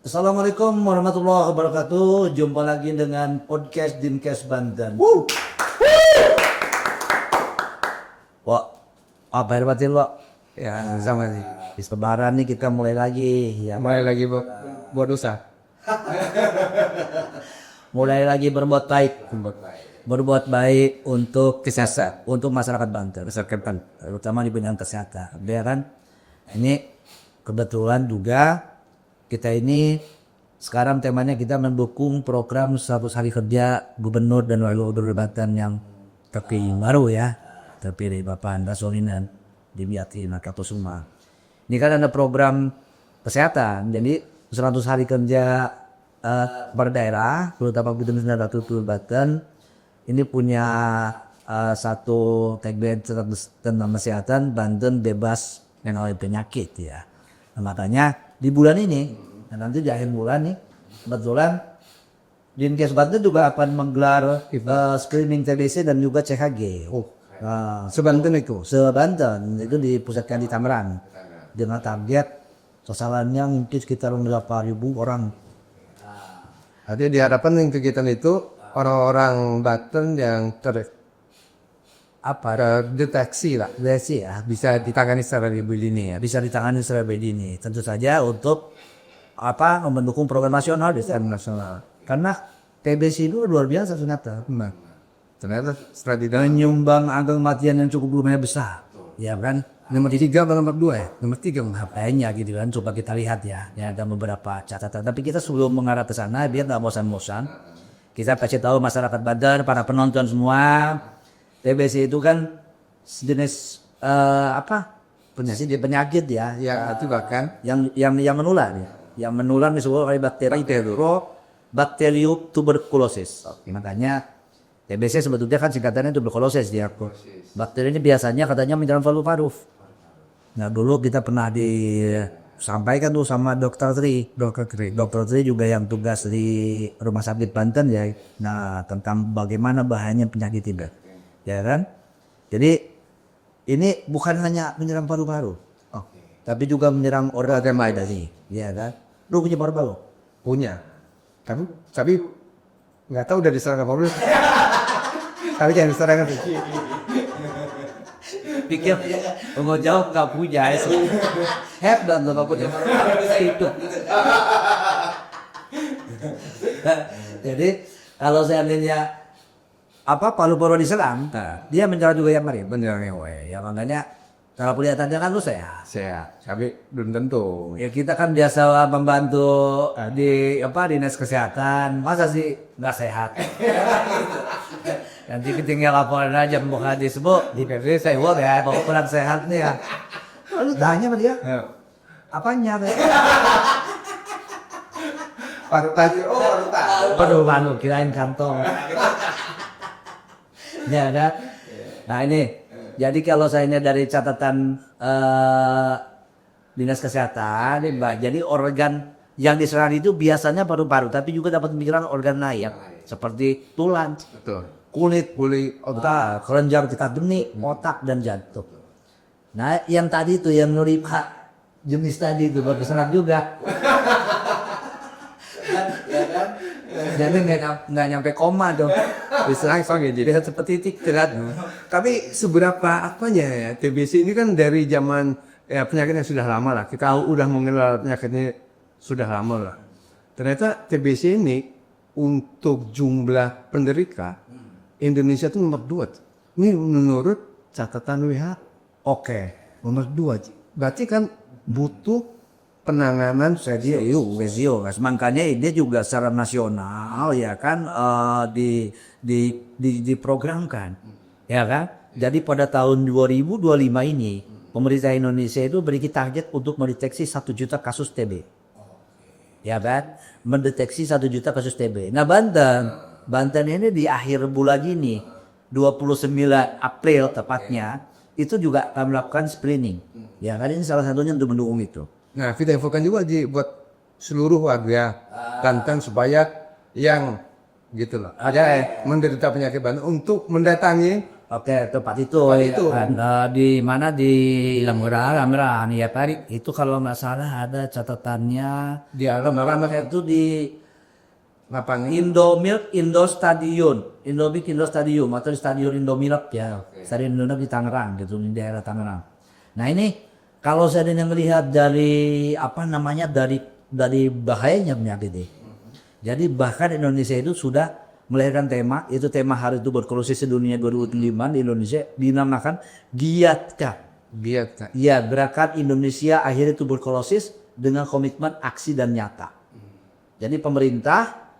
Assalamualaikum warahmatullahi wabarakatuh. Jumpa lagi dengan podcast Dinkes Banten. Wah, apa batin lo? Ya sama sih. Di Lebaran nih kita mulai lagi ya. Mulai lagi buat dosa. Mulai lagi berbuat baik. Berbuat baik untuk Kesehatan. untuk masyarakat Banten, Kesehatan. terutama di bidang kesehatan. Ya kan? Ini kebetulan juga kita ini sekarang temanya kita mendukung program 100 hari kerja Gubernur dan Wakil Gubernur Banten yang terpilih baru ya, terpilih Bapak Andra Solinan Dimyati Nakatosuma. Ini kan ada program kesehatan, jadi 100 hari kerja per daerah, terutama Gubernur dan Wakil Gubernur Banten ini punya satu tagline tentang kesehatan, Banten bebas dari penyakit ya. Nah, makanya di bulan ini, nanti di akhir bulan nih, kebetulan Dinkes Banten juga akan menggelar screening TBC dan juga CHG. Sebanten itu. Se-Banten itu dipusatkan di Tangerang dengan target sasarannya mungkin sekitar 8.000 orang. Artinya diharapkan yang kegiatan itu orang-orang Banten yang terdeteksi lah, Deteksi ya, bisa ditangani secara lebih dini ya. bisa ditangani secara dini. Tentu saja untuk mendukung program nasional di nasional. Karena TBC itu luar biasa ternyata. Nah, ternyata setelah ditangani Menyumbang angka kematian yang cukup lumayan besar. Ya kan? nomor 3 atau nomor 2 ya? Nomor 3 Kayaknya gitu kan, coba kita lihat ya. Ya ada beberapa catatan. Tapi kita sebelum mengarah ke sana, biar nggak bosan-bosan, kita kasih tahu masyarakat Banten, para penonton semua, TBC itu kan jenis penyakit ya, Ya itu bahkan yang menular ya. Yang menular disebut oleh bakteri Bacterium tuberculosis. Makanya TBC sebetulnya kan singkatannya tuberculosis dia. Bakteri ini biasanya katanya menyerang paru-paru. Nah dulu kita pernah disampaikan tuh sama Dr. Tri. Dr. Tri juga yang tugas di Rumah Sakit Banten ya. Nah tentang bagaimana bahayanya penyakit ini. Ya kan? Jadi ini bukan hanya menyerang paru-paru. Tapi juga menyerang organ lain tadi. Ya kan? Lu punya paru-paru? punya. Tapi nggak tahu udah diserang apa belum. Tapi jangan diserang kan. Pikir mau jawab nggak punya ya. Hebat nggak punya. Itu. Jadi kalau seandainya paru-paru diserang, dia menyerang juga yang lain. Bener ya. Ya makanya kalau kelihatannya kan lu sehat. Sehat. Tapi belum tentu. Ya kita kan biasa membantu di dinas kesehatan, masa sih nggak sehat? Nanti tinggal laporan aja Mbok Hadis, Bu, di PV saya ya, kalau kurang sehat nih ya. Lalu tanya sama dia, apanya? Paru tadi. Paru kirain kantong. Ya kan? Nah ini, jadi kalau saya dari catatan dinas kesehatan, ini Mbak, jadi organ yang diserang itu biasanya paru-paru, tapi juga dapat menyerang organ lain, seperti tulang, Betul. kulit, otak, kelenjar getah benih, otak dan jantung. Nah, yang tadi itu yang 5 jenis tadi itu berkesenang juga. Ya kan? Jadi nggak nyampe koma dong. Bisa langsung ya jadi. Seperti tikrat. Tapi seberapa apanya ya TBC ini kan dari zaman ya penyakit yang sudah lama lah. Kita udah mengenal penyakitnya sudah lama lah. Ternyata TBC ini untuk jumlah penderita Indonesia itu nomor 2. Ini menurut catatan WHO. Oke. Nomor 2. Berarti kan butuh penanganan Serius, makanya dia juga secara nasional ya kan diprogramkan, ya kan. Jadi pada tahun 2025 ini pemerintah Indonesia itu beri target untuk mendeteksi 1 juta kasus TB, ya kan, mendeteksi 1 juta kasus TB. Nah Banten ini di akhir bulan ini 29 April tepatnya itu juga akan melakukan screening, ya kan, ini salah satunya untuk mendukung itu. Nah, kita infokan juga buat seluruh warga Banten supaya yang gitu loh, ada menderita penyakit Banten untuk mendatangi Oke, tempat itu, itu. di mana di Lamberaan ya tadi itu kalau nggak salah ada catatannya Di alam itu di lapangan. Indo Stadium atau di Stadion Indomilk ya, Stadion Indomilk di Tangerang gitu, di daerah Tangerang. Nah ini kalau saya melihat dari dari bahayanya penyakit ini. Jadi bahkan Indonesia itu sudah melahirkan tema Hari Tuberkulosis Sedunia 2005 di Indonesia dinamakan Giatka. Ya, Gerakan Indonesia Akhiri Tuberkulosis dengan komitmen aksi dan nyata. Jadi pemerintah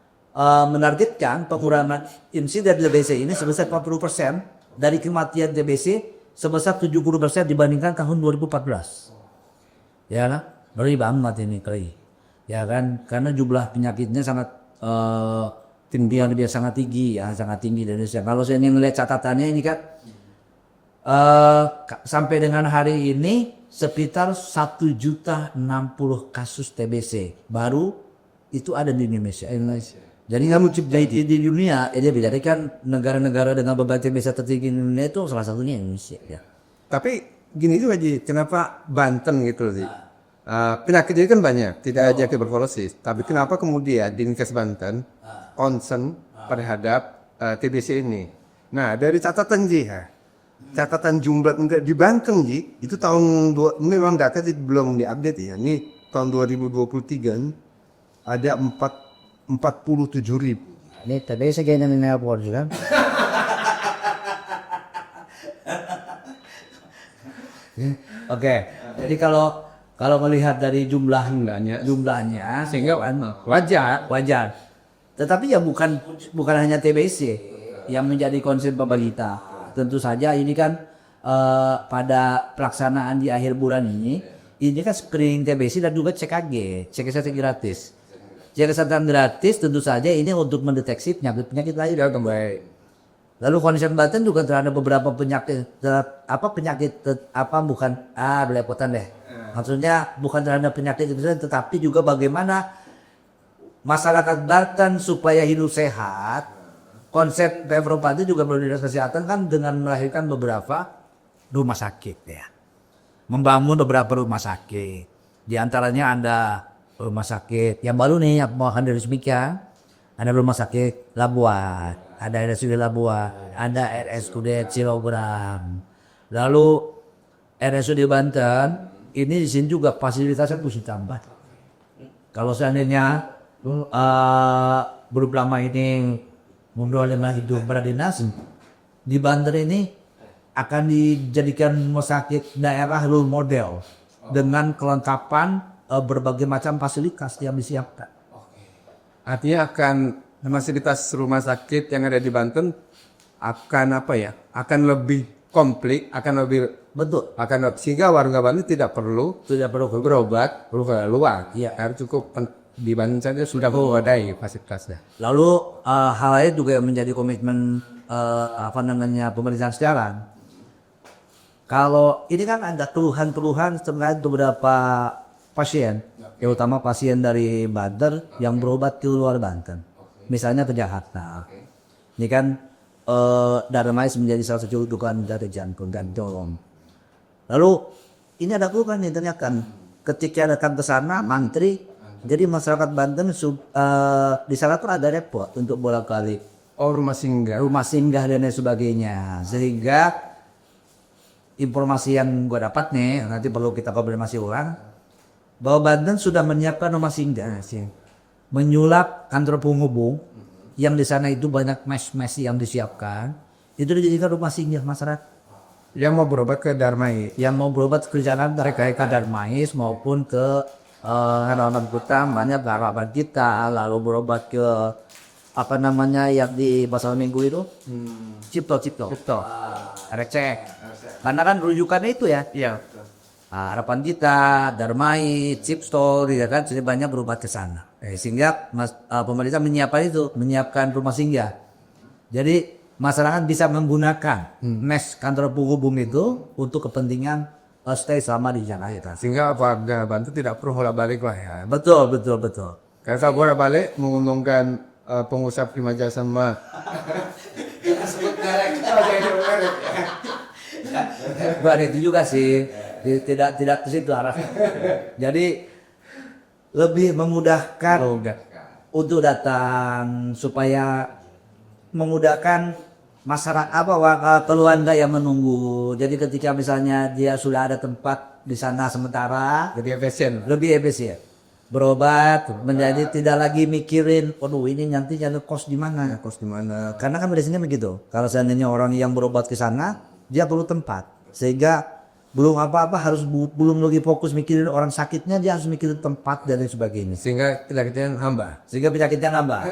menargetkan pengurangan insiden TBC ini sebesar 40% dari kematian TBC sebesar 70% dibandingkan tahun 2014. Ya kan? Ngeri banget ini kali. Ya kan? Karena jumlah penyakitnya sangat tinggi sangat tinggi di Indonesia. Kalau saya melihat catatannya ini kan sampai dengan hari ini sekitar 1.060 kasus TBC baru itu ada di Indonesia. Jadi di dunia, dia berarti kan negara-negara dengan beban TBC tertinggi di dunia itu salah satunya Indonesia. Ya. Tapi gini juga Ji, kenapa Banten gitu sih? Penyakit ini kan banyak, tidak aja tuberkulosis. Tapi kenapa kemudian Dinkes Banten concern terhadap TBC ini? Nah dari catatan Ji, catatan jumlah di Banten Ji, itu memang data belum diupdate ya. Ini tahun 2023 ada 47.000. Ini TBC kayaknya di airport kan? Oke, jadi kalau melihat dari jumlahnya sehingga wajar. Tetapi ya bukan hanya TBC yang menjadi concern pemerintah. Tentu saja ini kan pada pelaksanaan di akhir bulan ini kan screening TBC dan juga cek kesehatan gratis. Cek kesehatan gratis tentu saja ini untuk mendeteksi penyakit lain yang baik. Lalu concern Banten juga terhadap beberapa belepotan deh. Maksudnya bukan terhadap penyakit itu saja, tetapi juga bagaimana masyarakat Banten supaya hidup sehat. Konsep Pemprov Banten juga melalui dinas kesehatan kan dengan melahirkan beberapa rumah sakit ya. Membangun beberapa rumah sakit. Di antaranya ada rumah sakit yang baru nih yang mau akan diresmikan. Ada rumah sakit Labuan, ada RSUD Labuan, ada RSUD Cilogram. Lalu RSUD Banten ini di sini juga fasilitasnya harus ditambah. Kalau seandainya belum lama ini mundur lima hidup berdinas di Banten ini akan dijadikan rumah sakit daerah role model dengan kelengkapan berbagai macam fasilitas yang disiapkan. Artinya fasilitas rumah sakit yang ada di Banten akan lebih komplit, sehingga warga Banten tidak perlu berobat ke luar. Iya. Harus cukup di Banten saja sudah memadai fasilitasnya. Lalu hal lain juga menjadi komitmen pemerintahan sekarang. Kalau ini kan ada keluhan-keluhan terkait beberapa pasien, terutama pasien dari Banten yang berobat ke luar Banten, misalnya ke Jakarta. Ini kan Darmais menjadi salah satu rujukan dari jantung dan tolong. Lalu ini ada keluhan yang ditanyakan ketika datang ke sana mantri, jadi masyarakat Banten di sana tuh ada repot untuk bolak-balik. Rumah singgah dan lain sebagainya, sehingga informasi yang gue dapat nih nanti perlu kita konfirmasi ulang bahwa Banten sudah menyiapkan rumah singgah menyulap kantor penghubung yang di sana itu banyak mes yang disiapkan itu dijadikan rumah singgah masyarakat yang mau berobat ke Darmais, terkait ke Darmais maupun ke harapan kita banyak harapan kita, lalu berobat ke yang di pasal minggu itu Cipto recek karena kan rujukannya itu ya. Iya. Harapan kita, Darmais, Cipto, ya kan, jadi banyak berobat ke sana. Sehingga pemerintah menyiapkan rumah singgah. Jadi masyarakat bisa menggunakan mes kantor penghubung itu untuk kepentingan stay selama di Jakarta. Sehingga warga Banten tidak perlu bolak-balik lah ya. Betul. Karena bolak-balik menguntungkan pengusaha prima jasa Bukan itu juga sih, tidak ke situ arahnya. Jadi lebih memudahkan untuk datang supaya memudahkan masyarakat keluarga yang menunggu. Jadi ketika misalnya dia sudah ada tempat di sana sementara, Jadi efisien. lebih efisien berobat menjadi tidak lagi mikirin, waduh ini nanti jangan kos di mana. Kos di mana? Karena kan biasanya begitu. Kalau seandainya orang yang berobat ke sana, dia perlu tempat. Sehingga belum apa-apa harus belum lagi fokus mikirin orang sakitnya, dia harus mikirin tempat dan lain sebagainya. Sehingga kita hamba. Sehingga penyakitnya nambah.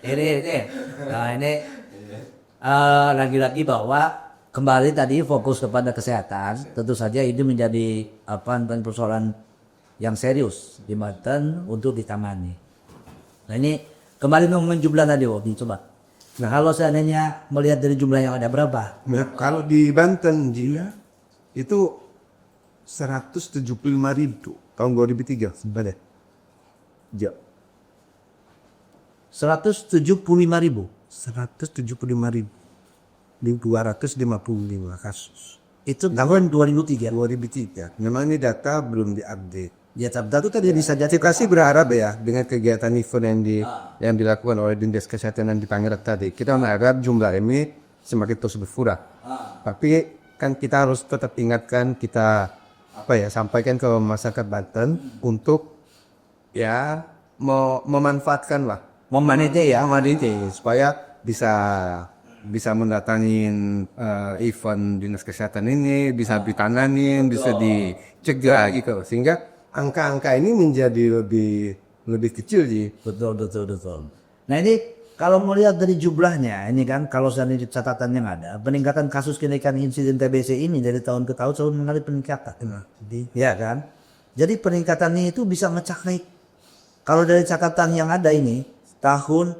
ini. Nah ini lagi-lagi bahwa kembali tadi fokus kepada kesehatan. Tentu saja ini menjadi persoalan yang serius di Banten untuk ditangani. Nah ini kembali ngomongin jumlah tadi, coba. Nah kalau seandainya melihat dari jumlah yang ada berapa? Nah, kalau di Banten Jia itu 175.000 tahun 2003 sebenarnya. Ja. 175.000. 175.000. Di 255 kasus. Itu tahun 2003. 2003. Memang ini data belum diupdate. Ya data Tadi bisa kasih berharap ya dengan kegiatan event yang dilakukan oleh Dinas Kesehatan dan di Pangerang tadi. Kita berharap jumlah ini semakin terus berkurang. Tapi kan kita harus tetap ingatkan, kita sampaikan ke masyarakat Banten untuk ya memanfaatkan lah. memanage ya. Supaya bisa mendatangin event Dinas Kesehatan ini, bisa ditanganin, bisa dicegah gitu. Sehingga angka-angka ini menjadi lebih kecil sih. Betul. Nah ini kalau melihat dari jumlahnya, ini kan kalau seandainya catatan yang ada, peningkatan kasus kenaikan insiden TBC ini dari tahun ke tahun selalu mengalami peningkatan. Ya kan? Jadi peningkatannya itu bisa mencapai, kalau dari catatan yang ada ini, tahun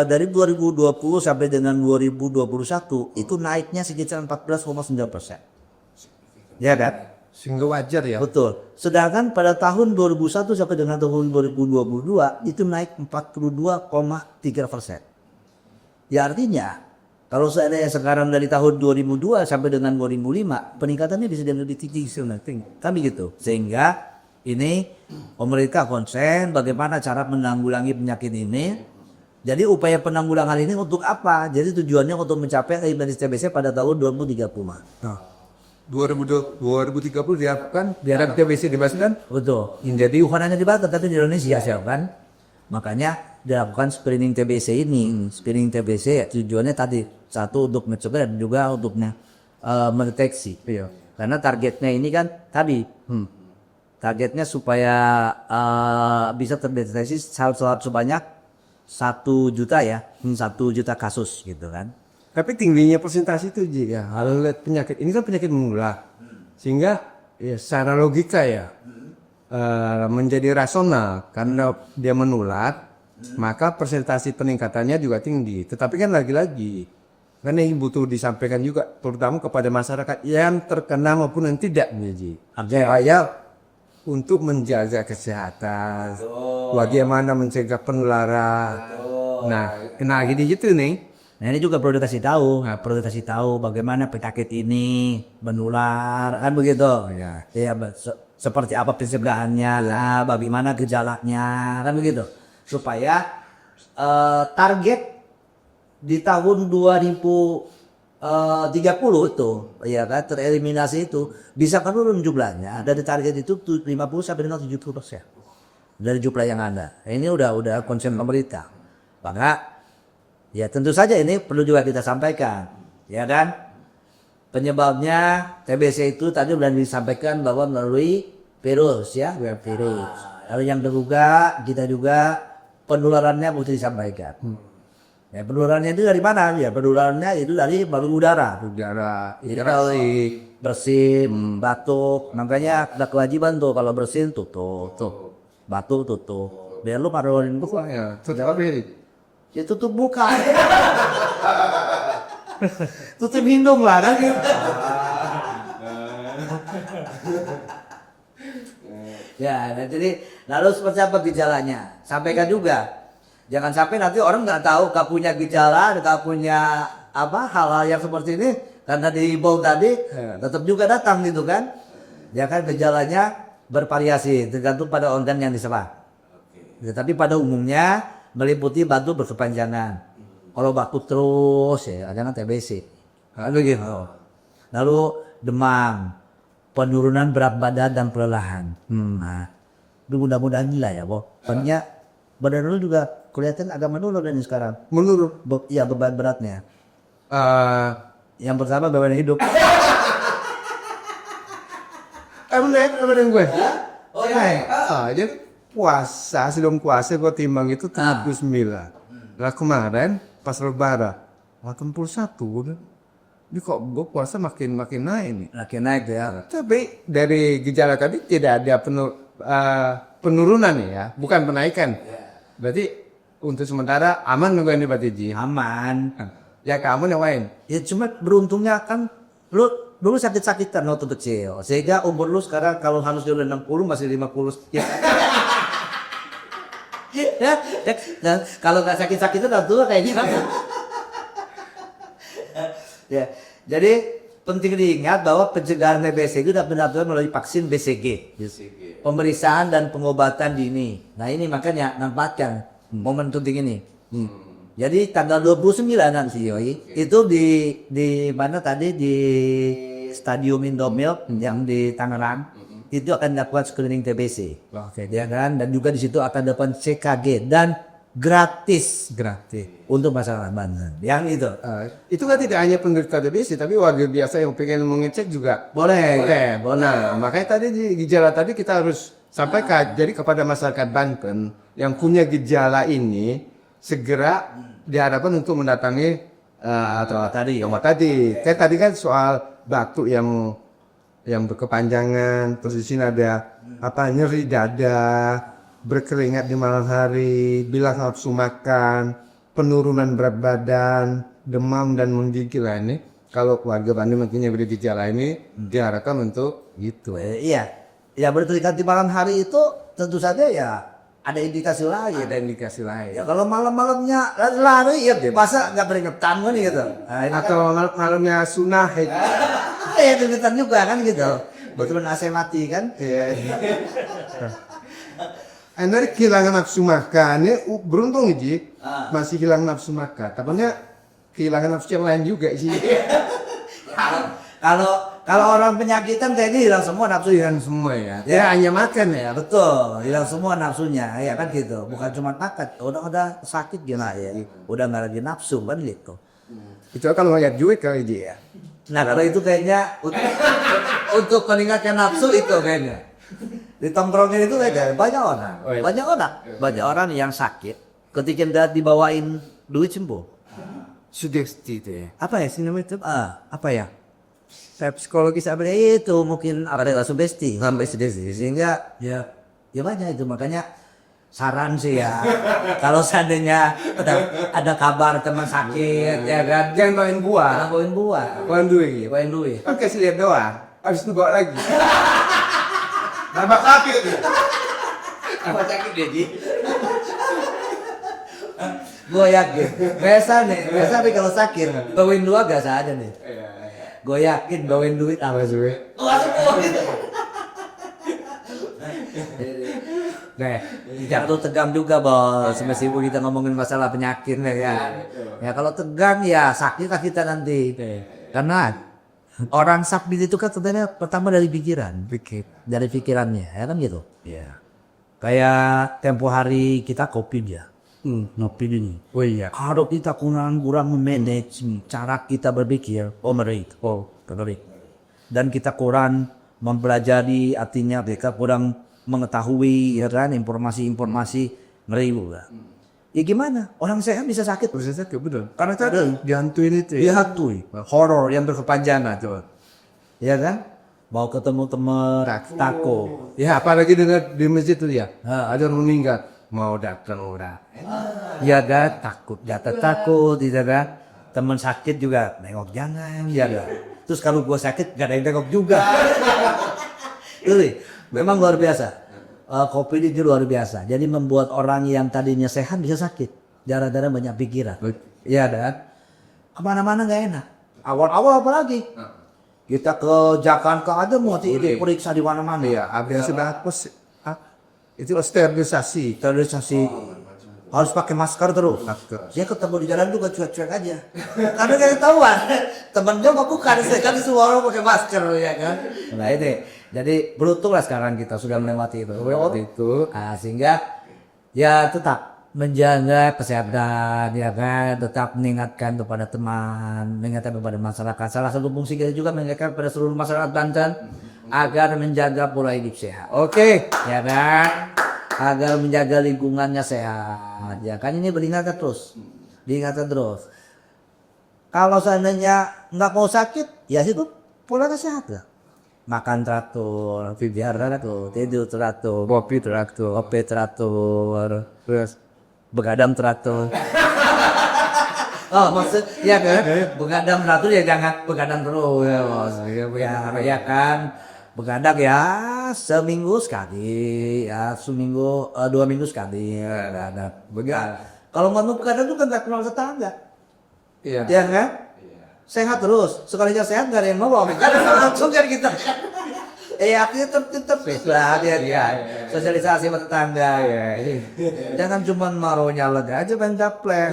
dari 2020 sampai dengan 2021 itu naiknya sekitar 14,9%. Ya kan? Sehingga wajar ya. Betul. Sedangkan pada tahun 2001 sampai dengan tahun 2022 itu naik 42,3%. Ya artinya kalau seandainya sekarang dari tahun 2002 sampai dengan 2005 peningkatannya bisa lebih tinggi kami gitu. Sehingga ini pemerintah konsen bagaimana cara menanggulangi penyakit ini. Jadi upaya penanggulangan ini untuk apa? Jadi tujuannya untuk mencapai eliminasi TBC pada tahun 2030. Nah, 2030 diharapkan biar TBC di Banten. Betul. Jadi bukan hanya di Banten tapi di Indonesia kan. Makanya dilakukan screening TBC ini. Screening TBC tujuannya tadi satu untuk mencegah dan juga untuk mendeteksi. Iya. Karena targetnya ini kan tadi. Targetnya supaya bisa terdeteksi sebanyak 1 juta ya. 1 juta kasus gitu kan. Tapi tingginya persentase itu ya, kalau lihat penyakit ini kan penyakit menular, sehingga ya secara logika ya menjadi rasional karena dia menular, maka persentase peningkatannya juga tinggi. Tetapi kan lagi-lagi karena ini butuh disampaikan juga, terutama kepada masyarakat yang terkena maupun yang tidak menjadi. Artinya untuk menjaga kesehatan, bagaimana mencegah penularan. Nah gini gitu nih. Nah ini juga perlu dikasih tahu, bagaimana penyakit ini menular kan begitu ya. Seperti apa pencegahannya lah, bagaimana gejalanya kan begitu. Supaya target di tahun 2030 itu ya kan tereliminasi itu bisa menurun jumlahnya dari target itu 50 sampai dengan 70% dari jumlah yang ada. Ini udah konsen pemerintah. Maka ya tentu saja ini perlu juga kita sampaikan, ya kan? Penyebabnya TBC itu tadi sudah disampaikan bahwa melalui virus ya, virus. Lalu yang kedua kita juga penularannya mesti disampaikan. Ya penularannya itu dari mana? Ya penularannya itu dari baru udara, bersin, batuk. Makanya ada kewajiban tuh kalau bersin tutup, batuk tutup. Biar lu paruin tuh Ya, tapi ya tutup muka. Tutup hidung lah kan. Ya, jadi lalu seperti apa gejalanya? Sampaikan juga. Jangan sampai nanti orang nggak tahu, nggak punya gejala, nggak punya apa hal-hal yang seperti ini karena dihimbau tadi tetap juga datang gitu kan. Ya kan gejalanya bervariasi tergantung pada organ yang diserang. Tetapi pada umumnya meliputi batuk berkepanjangan. Kalau batuk terus ya ada TBC. Lalu gitu. Lalu demam, penurunan berat badan dan kelelahan. Nah, itu mudah-mudahan lah ya, Pokoknya badan lu juga kelihatan agak menurun ini sekarang. Menurut Iya beban beratnya. Yang pertama beban hidup. bener gue. Oh iya. Jadi puasa, sebelum puasa gue timbang itu 79. Lah kemarin pas lebaran 81 udah. Ini kok gue puasa makin naik nih. Makin naik ya. Tapi dari gejala tadi tidak ada penurunan ya, bukan penaikan. Berarti untuk sementara aman nggak ini berarti Ji? Aman. Ya kamu yang lain. Ya cuma beruntungnya kan lu dulu sakit-sakitan waktu kecil. Sehingga umur lu sekarang kalau harus udah 60 masih 50 sekian. ya, dan kalau nggak sakit-sakitan udah tua kayaknya. Ya, jadi penting diingat bahwa pencegahan TBC itu dapat dilakukan melalui vaksin BCG. Pemeriksaan dan pengobatan dini. Nah ini makanya manfaatkan momen penting ini. Jadi tanggal 29 nanti itu di mana tadi di Stadium Indomilk yang di Tangerang itu akan dilakukan screening TBC. Oke, ya kan? Dan juga di situ akan dilakukan CKG dan gratis untuk masalah badan. Yang Itu kan tidak hanya penderita TBC, tapi warga biasa yang pengen mengecek juga boleh. Nah, makanya tadi di gejala tadi kita harus sampaikan. Jadi kepada masyarakat Banten yang punya gejala ini segera diharapkan untuk mendatangi atau tadi Kayak tadi kan soal batuk yang berkepanjangan, terus di sini ada nyeri dada, berkeringat di malam hari, bilang nafsu makan, penurunan berat badan, demam dan menggigil ini. Kalau warga Bandung mungkin yang bergejala ini diarahkan untuk gitu. Iya, ya berterikat di malam hari itu tentu saja ya ada indikasi lain. Ya kalau malam-malamnya lari ya masa nggak keringetan kan gitu. Atau malamnya sunah. Ya keringetan juga kan gitu. Betul AC mati kan. Dari kehilangan nafsu makan, ini beruntung Ji, masih hilang nafsu makan. Tapanya kehilangan nafsu yang lain juga sih. Kalau orang penyakitan tadi hilang semua nafsu Hilang semua ya. Ya hanya makan ya. Betul, hilang semua nafsunya, ya kan gitu. Bukan cuma makan, udah sakit gimana ya, udah nggak lagi nafsu kan gitu. Itu kalau ngeliat duit kali Ji ya. Nah kalau itu kayaknya untuk meningkatkan nafsu itu kayaknya. Di tongkrongnya itu kayaknya banyak orang yang sakit ketika dia dibawain duit sembuh. Sugesti itu ya. Apa ya sih namanya itu? Apa ya? Saya psikologis apa itu mungkin ada sugesti sampai sugesti sehingga ya banyak itu. Makanya saran sih ya kalau seandainya ada kabar teman sakit ya kan Jangan bawain buah. Bawain duit. Kan kasih lihat doang. Habis itu bawa lagi. Nambah sakit. Apa sakit jadi? Gue yakin. Biasa nih kalau sakit bawain dua gak saja nih. Gue yakin bawain duit apa sih? Nah, jangan tuh tegang juga bos. Meskipun kita ngomongin masalah penyakit ya. Ya kalau tegang ya sakit lah kita nanti. Karena orang sakit itu kan sebenarnya pertama dari pikiran. Dari pikirannya, ya kan gitu. Ya. Kayak tempo hari kita COVID ya. Ngopi ini. Oh iya. Kalau kita kurang memanage cara kita berpikir, dan kita kurang mempelajari, artinya mereka kurang mengetahui ya kan informasi ngeri juga. Ya gimana? Orang sehat bisa sakit. Betul. Karena tadi dihantuin itu. Dihantui. Horor yang berkepanjangan tuh. Ya kan? Mau ketemu teman takut. Ya apalagi dengar di masjid tuh ya. Ada orang meninggal. Mau datang orang. Ya kan? Takut. Takut. Tidak kan? Teman sakit juga nengok jangan. Ya kan? Terus kalau gua sakit gak ada yang nengok juga. Memang luar biasa. kopi ini luar biasa. Jadi membuat orang yang tadinya sehat bisa sakit. Gara-gara banyak pikiran. Iya kan? Kemana-mana nggak enak. Awal-awal apalagi. Kita ke Jakarta aja mau diperiksa di mana-mana. Iya, ada sudah itu sterilisasi. Sterilisasi. Harus pakai masker terus. Dia ketemu di jalan juga cuek-cuek aja. Karena gak ketahuan. Temennya bukan, kan semua orang pakai masker ya kan. Nah ini, jadi beruntunglah sekarang kita sudah melewati itu. Nah, sehingga ya tetap menjaga kesehatan ya kan, tetap mengingatkan kepada teman, mengingatkan kepada masyarakat. Salah satu fungsi kita juga mengingatkan kepada seluruh masyarakat Banten agar menjaga pola hidup sehat. Oke. Ya kan? Agar menjaga lingkungannya sehat. Ya kan ini diingatkan terus. Kalau seandainya nggak mau sakit, ya hidup pola kesehatan. Makan teratur, biar teratur, tidur teratur, kopi teratur, terus begadang teratur. Oh maksud ya kan? Begadang teratur ya jangan begadang terus ya kan? Begadang ya seminggu sekali, ya seminggu 2 minggu sekali. Begadang. Kalau nggak mau begadang tuh kan nggak kenal tetangga. Iya. Ya kan? Sehat terus. Sekalinya sehat nggak ada yang ngomong. Kan langsung kan kita. Artinya tetap lah dia. Sosialisasi sama tetangga ya. Jangan cuma maronya lega aja main gaplek.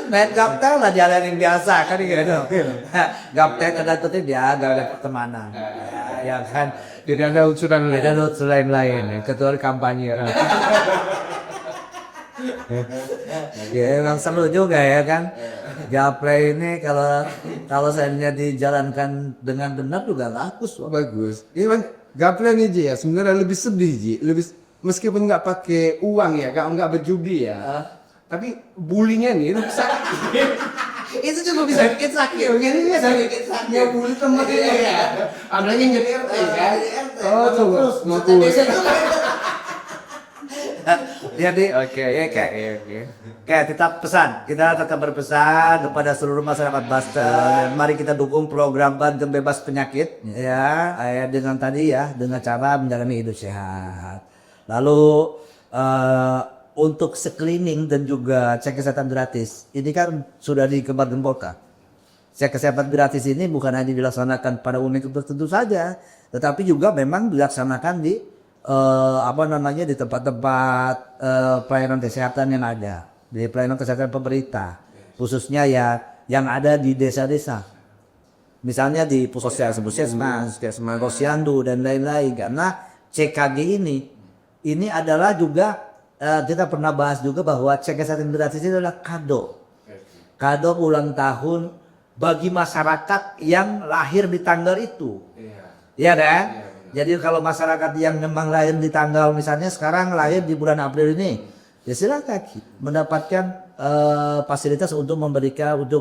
Main gaptek lah jalan yang biasa kan gitu. Gaptek ada tutup dia gak ada pertemanan. Ya kan. Tidak ada unsuran lain. Tidak ada unsuran lain. Kecuali kampanye. Ya emang seru juga ya kan. Gaplek ini kalau seandainya dijalankan dengan benar juga bagus. Bagus. Iya bang, gaplek nih Ji ya sebenarnya lebih sedih Ji. Meskipun nggak pakai uang ya, nggak berjudi ya. Tapi bullyingnya nih sakit. Itu juga bisa bikin sakit. Begini bisa bikin sakit. Ya bully temen ya. Adanya jadi RT kan. Oh Terus mau jadi oke. Kayak tetap kita tetap berpesan kepada seluruh masyarakat Banten. Mari kita dukung program Banten Bebas Penyakit ya dengan tadi ya dengan cara menjalani hidup sehat. Lalu untuk screening dan juga cek kesehatan gratis ini kan sudah dikembangkan. Cek kesehatan gratis ini bukan hanya dilaksanakan pada unit tertentu saja, tetapi juga memang dilaksanakan di di tempat-tempat pelayanan kesehatan yang ada, di pelayanan kesehatan pemerintah, khususnya ya yang ada di desa-desa. Misalnya di puskesmas, posyandu dan lain-lain. Karena CKG ini adalah juga kita pernah bahas juga bahwa cek kesehatan gratis itu adalah kado ulang tahun bagi masyarakat yang lahir di tanggal itu. Iya kan? Jadi kalau masyarakat yang memang lahir di tanggal misalnya sekarang lahir di bulan April ini, ya silakan mendapatkan fasilitas untuk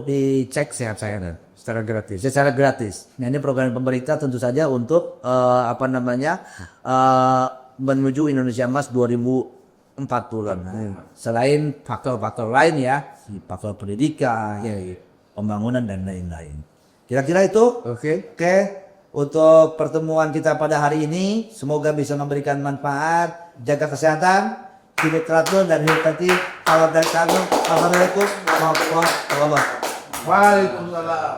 dicek sehat-sehatan secara gratis. Nah, ini program pemerintah tentu saja untuk menuju Indonesia Emas 2040. Selain faktor-faktor lain ya, faktor pendidikan, pembangunan dan lain-lain. Kira-kira itu. Oke. Untuk pertemuan kita pada hari ini, semoga bisa memberikan manfaat. Jaga kesehatan, hidup teratur dan hidup tertib. Salam dari kami. Assalamualaikum warahmatullahi wabarakatuh. Waalaikumsalam.